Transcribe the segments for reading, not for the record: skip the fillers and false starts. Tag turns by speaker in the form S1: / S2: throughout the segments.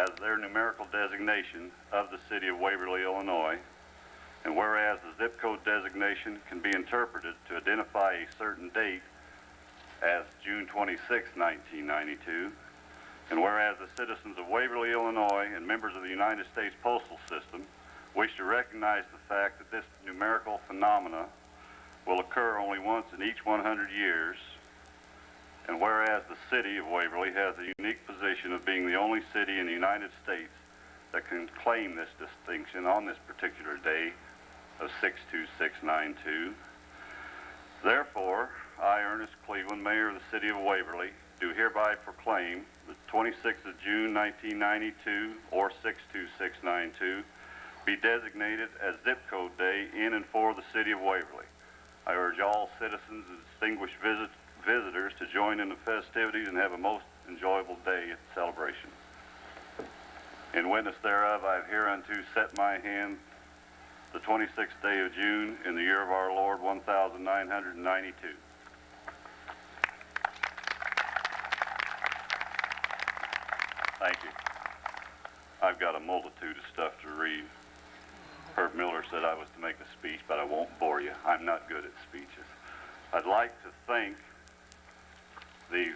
S1: as their numerical designation of the city of Waverly, Illinois. And whereas the zip code designation can be interpreted to identify a certain date as June 26, 1992, and whereas the citizens of Waverly, Illinois, and members of the United States Postal System wish to recognize the fact that this numerical phenomena will occur only once in each 100 years, and whereas the city of Waverly has the unique position of being the only city in the United States that can claim this distinction on this particular day of 62692, therefore, I, Ernest Cleveland, Mayor of the City of Waverly, do hereby proclaim the 26th of June, 1992, or 62692, be designated as Zip Code Day in and for the City of Waverly. I urge all citizens and distinguished visitors to join in the festivities and have a most enjoyable day at the celebration. In witness thereof, I have hereunto set my hand the 26th day of June in the year of our Lord, 1992. Thank you. I've got a multitude of stuff to read. Herb Miller said I was to make a speech, but I won't bore you. I'm not good at speeches. I'd like to thank the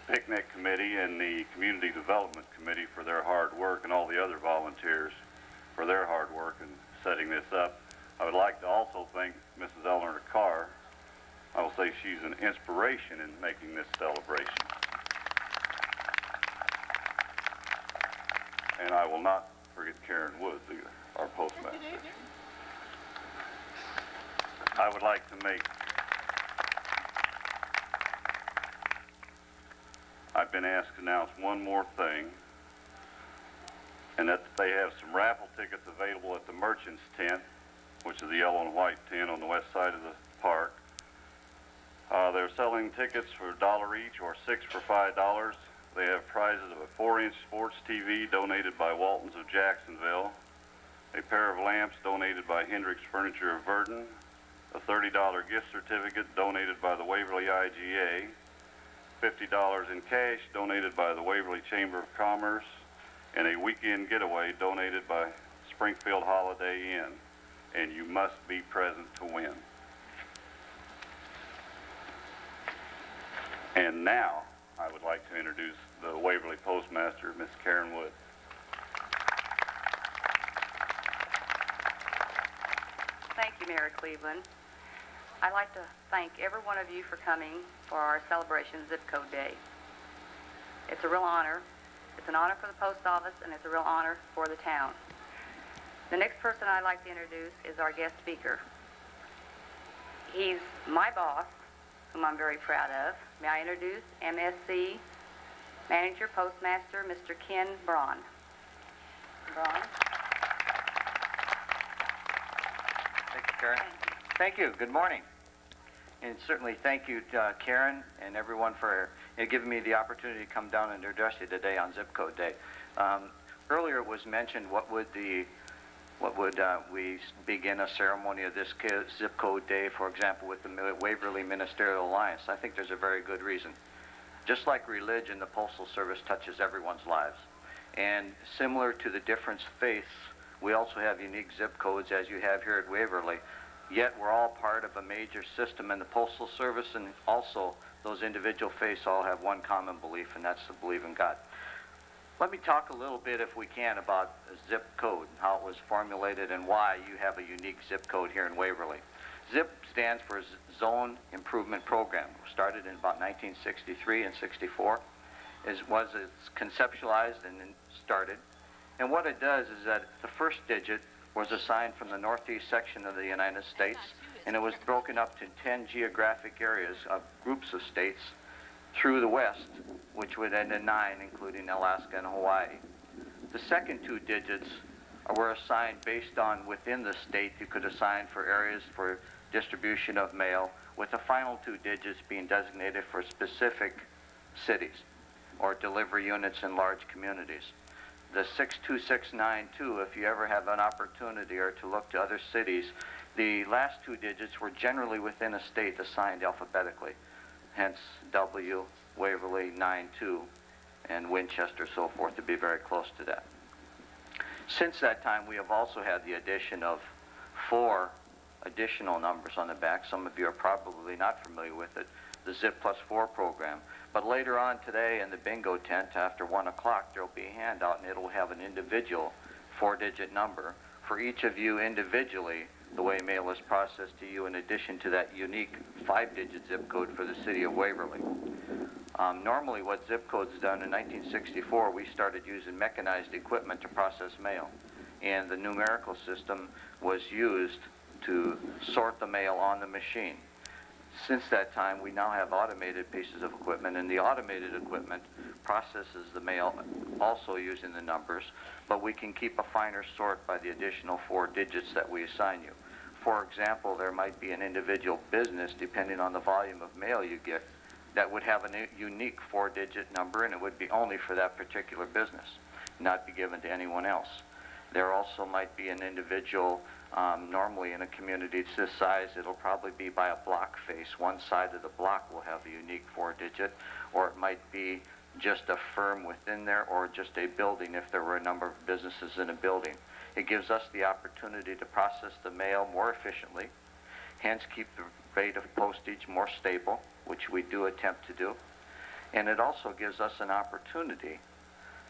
S1: Picnic Committee and the Community Development Committee for their hard work, and all the other volunteers for their hard work in setting this up. I would like to also thank Mrs. Eleanor Carr. I will say she's an inspiration in making this celebration. And I will not forget Karen Woods either, our postmaster. I would like to make, I've been asked to announce one more thing, and that they have some raffle tickets available at the Merchants Tent, which is the yellow and white tent on the west side of the park. They're selling tickets for $1 each or 6 for $5. They have prizes of a 4-inch sports TV donated by Waltons of Jacksonville, a pair of lamps donated by Hendricks Furniture of Verdon, a $30 gift certificate donated by the Waverly IGA, $50 in cash donated by the Waverly Chamber of Commerce, and a weekend getaway donated by Springfield Holiday Inn. And you must be present to win. And now, I would like to introduce the Waverly Postmaster, Miss Karen Wood.
S2: Thank you, Mayor Cleveland. I'd like to thank every one of you for coming for our celebration Zip Code Day. It's a real honor. It's an honor for the post office, and it's a real honor for the town. The next person I'd like to introduce is our guest speaker. He's my boss, whom I'm very proud of. May I introduce MSC Manager Postmaster, Mr. Ken Braun. Braun.
S3: Thank you, Karen. Thank you. Good morning. And certainly thank you to Karen and everyone for giving me the opportunity to come down and address you today on Zip Code Day. Earlier it was mentioned what would we begin a ceremony of this Zip Code Day, for example, with the Waverly Ministerial Alliance. I think there's a very good reason. Just like religion, the Postal Service touches everyone's lives. And similar to the different faiths, we also have unique zip codes as you have here at Waverly. Yet we're all part of a major system in the Postal Service, and also those individual faiths all have one common belief, and that's to believe in God. Let me talk a little bit, if we can, about zip code, how it was formulated and why you have a unique zip code here in Waverly. ZIP stands for Zone Improvement Program. It started in about 1963 and 64. It's conceptualized and then started. And what it does is that the first digit was assigned from the northeast section of the United States, and it was broken up to 10 geographic areas of groups of states through the west, which would end in 9, including Alaska and Hawaii. The second 2 digits were assigned based on within the state. You could assign for areas for distribution of mail, with the final 2 digits being designated for specific cities or delivery units in large communities. The 62692, if you ever have an opportunity or to look to other cities, the last 2 digits were generally within a state assigned alphabetically, hence W, Waverly, 92. and Winchester, so forth, to be very close to that. Since that time, we have also had the addition of 4 additional numbers on the back. Some of you are probably not familiar with it, the Zip Plus 4 program. But later on today in the bingo tent, after 1 o'clock, there will be a handout, and it will have an individual 4-digit number for each of you individually, the way mail is processed to you, in addition to that unique 5-digit zip code for the city of Waverly. Normally what zip code's done in 1964, we started using mechanized equipment to process mail, and the numerical system was used to sort the mail on the machine. Since that time, we now have automated pieces of equipment, and the automated equipment processes the mail also using the numbers, but we can keep a finer sort by the additional 4 digits that we assign you. For example, there might be an individual business, depending on the volume of mail you get, that would have a unique 4-digit number, and it would be only for that particular business, not be given to anyone else. There also might be an individual, normally in a community this size, it'll probably be by a block face. One side of the block will have a unique 4-digit, or it might be just a firm within there, or just a building if there were a number of businesses in a building. It gives us the opportunity to process the mail more efficiently, hence keep the rate of postage more stable, which we do attempt to do. And it also gives us an opportunity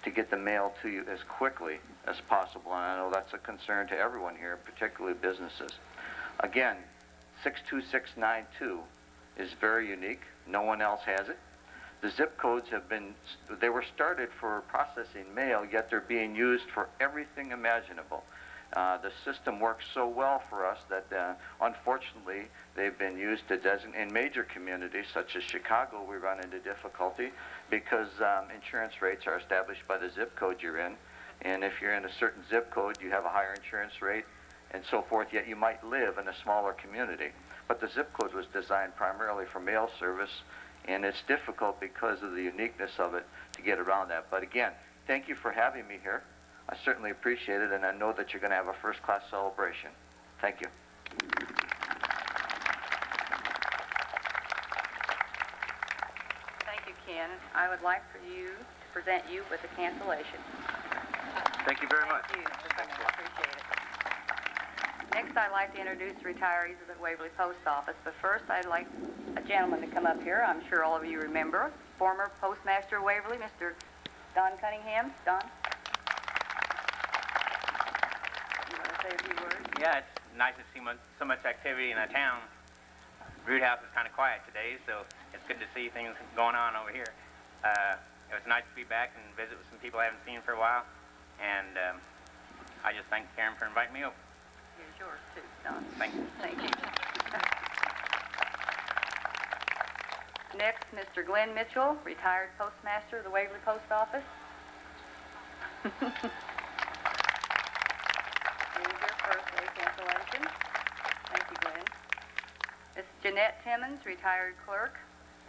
S3: to get the mail to you as quickly as possible. And I know that's a concern to everyone here, particularly businesses. Again, 62692 is very unique. No one else has it. The zip codes they were started for processing mail, yet they're being used for everything imaginable. The system works so well for us that unfortunately they've been used to designate in major communities such as Chicago. We run into difficulty because insurance rates are established by the zip code you're in, and if you're in a certain zip code you have a higher insurance rate and so forth, yet you might live in a smaller community. But the zip code was designed primarily for mail service, and it's difficult because of the uniqueness of it to get around that. But again, thank you for having me here. I certainly appreciate it, and I know that you're going to have a first-class celebration. Thank you.
S2: Thank you, Ken. I would like for you to present you with a cancellation.
S3: Thank you very much.
S2: Thank you. I appreciate it. Next, I'd like to introduce the retirees of the Waverly Post Office. But first, I'd like a gentleman to come up here. I'm sure all of you remember. Former Postmaster of Waverly, Mr. Don Cunningham. Don? You want to say a few words?
S4: Yeah, it's nice to see so much activity in the town. Root House is kind of quiet today, so it's good to see things going on over here. It was nice to be back and visit with some people I haven't seen for a while, and I just thank Karen for inviting me over.
S2: Here's yours, too, Don.
S4: Thank you.
S2: Thank you. Next, Mr. Glenn Mitchell, retired postmaster of the Waverly Post Office. Here's your first day cancellation. Thank you, Glenn. Miss Jeanette Timmons, retired clerk,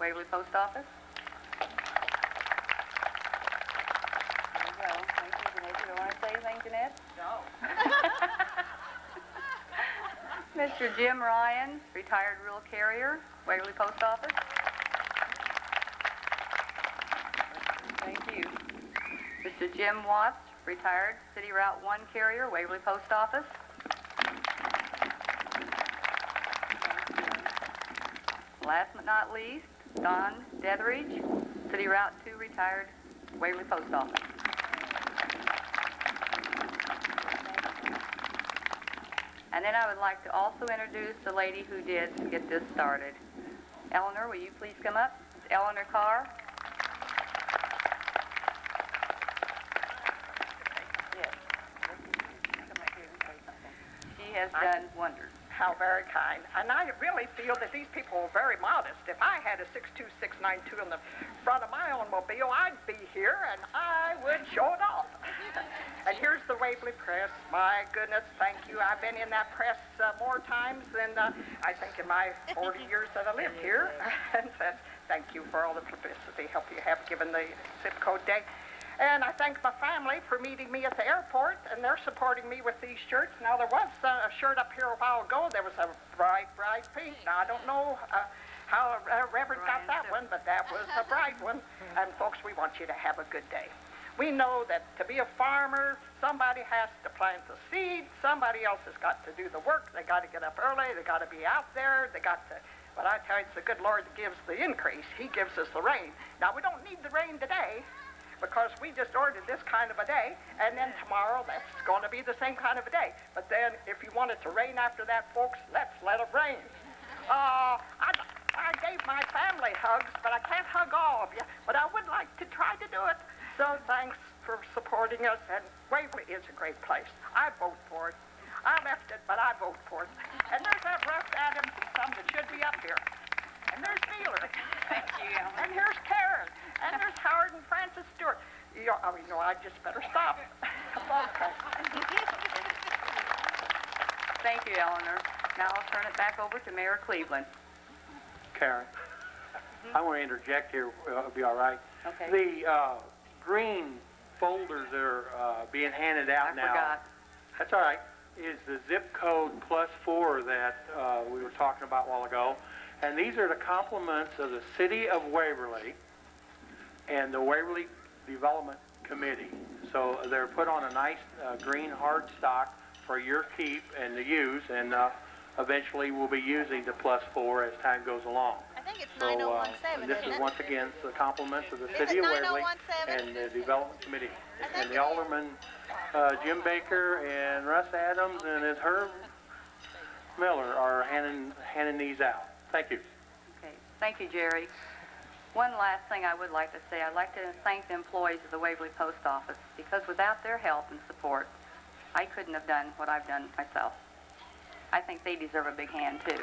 S2: Waverly Post Office. There you go. Thank you, Jeanette. You don't want to say anything, Jeanette? No. Mr. Jim Ryan, retired rural carrier, Waverly Post Office. Thank you. Mr. Jim Watts, retired City Route 1 carrier, Waverly Post Office. Last but not least, Don Detheridge, City Route 2 retired, Waverly Post Office. And then I would like to also introduce the lady who did get this started. Eleanor, will you please come up? It's Eleanor Carr. Yes. Come right here and say something. She has done wonders.
S5: How very kind. And I really feel that these people are very modest. If I had a 62692 in the front of my automobile, I'd be here and I would show it off. And here's the Waverly Press. My goodness, thank you. I've been in that press more times than I think in my 40 years that I lived here. And thank you for all the publicity help you have given the Zip Code Day. And I thank my family for meeting me at the airport, and they're supporting me with these shirts. Now, there was a shirt up here a while ago. There was a bright, bright pink. Now, I don't know how Reverend got
S2: Brian,
S5: that
S2: too.
S5: one, but that was a bright one. And folks, we want you to have a good day. We know that to be a farmer, somebody has to plant the seed, somebody else has got to do the work. They got to get up early, they got to be out there, they got to, but I tell you, it's the good Lord that gives the increase. He gives us the rain. Now, we don't need the rain today because we just ordered this kind of a day, and then tomorrow that's going to be the same kind of a day. But then if you want it to rain after that, folks, let's let it rain. I gave my family hugs, but I can't hug all of you, but I would like to try to do it. So thanks for supporting us, and Waverly is a great place. I vote for it. I left it, but I vote for it. And there's that Russ Adams and some that should be up here. And there's Wheeler.
S2: Thank you, Ellen.
S5: And here's Karen. And there's Howard and Francis Stewart. I just better stop. Okay.
S2: Thank you, Eleanor. Now I'll turn it back over to Mayor Cleveland.
S6: Karen, I want to interject here. It'll be all right.
S2: Okay.
S6: The green folders that are being handed out
S2: I
S6: now.
S2: forgot.
S6: That's all right. Is the zip code +4 that we were talking about a while ago. And these are the compliments of the City of Waverly and the Waverly Development Committee. So they're put on a nice green hard stock for your keep and to use, and eventually we'll be using the +4 as time goes along.
S7: I think it's
S6: So
S7: 9017,
S6: this
S7: isn't
S6: is
S7: it?
S6: once again the compliments of the
S7: Is
S6: City
S7: it
S6: of Waverly
S7: 9017?
S6: and the Development Committee.
S7: I think
S6: And
S7: it
S6: the
S7: is.
S6: Alderman Jim Baker and Russ Adams and his Herb Miller are handing these out. Thank you.
S2: Okay. Thank you, Jerry. One last thing I would like to say. I'd like to thank the employees of the Waverly Post Office, because without their help and support, I couldn't have done what I've done myself. I think they deserve a big hand, too.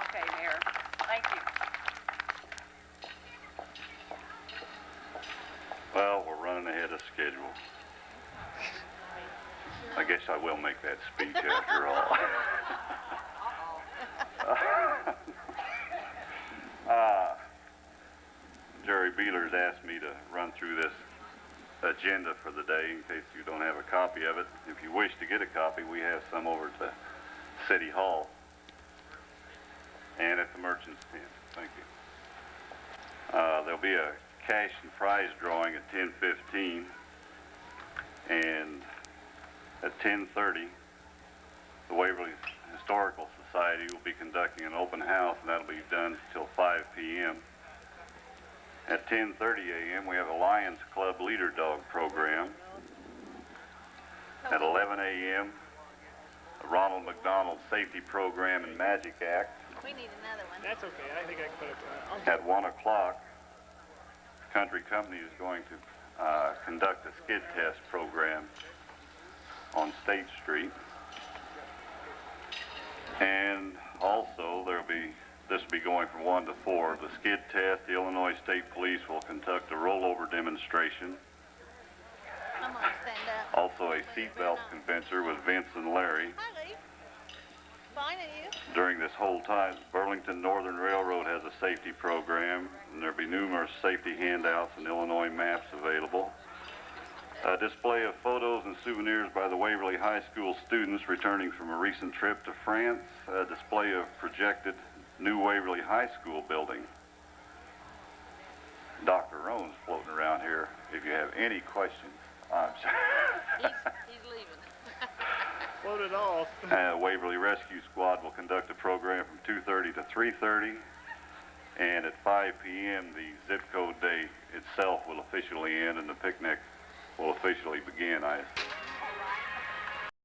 S2: Okay, Mayor. Thank you.
S1: Well, we're running ahead of schedule. I guess I will make that speech after all. Jerry Beeler's asked me to run through this agenda for the day in case you don't have a copy of it. If you wish to get a copy, we have some over at the City Hall and at the Merchant's Tent. Thank you. There'll be a cash and prize drawing at 10:15, and at 10:30, the Waverly Historical Society will be conducting an open house, and that'll be done till 5 p.m. At 10:30 a.m., we have a Lions Club Leader Dog program. At 11 a.m., the Ronald McDonald Safety Program and Magic Act.
S7: We need another one.
S8: That's okay. I think I can put it.
S1: At 1 o'clock, Country Company is going to conduct a skid test program on State Street. And also, this will be going from 1 to 4. The skid test, the Illinois State Police will conduct a rollover demonstration.
S7: I'm gonna stand up.
S1: Also a seatbelt convention with Vince and Larry.
S7: Hi, Lee. Fine, and you?
S1: During this whole time, Burlington Northern Railroad has a safety program, and there'll be numerous safety handouts and Illinois maps available. A display of photos and souvenirs by the Waverly High School students returning from a recent trip to France. A display of projected new Waverly High School building. Dr. Roan's floating around here if you have any questions. I'm sorry.
S7: He's leaving.
S8: Float it off.
S1: Waverly Rescue Squad will conduct a program from 2:30 to 3:30, and at 5 p.m. the zip code day itself will officially end and the picnic will officially begin, I assume.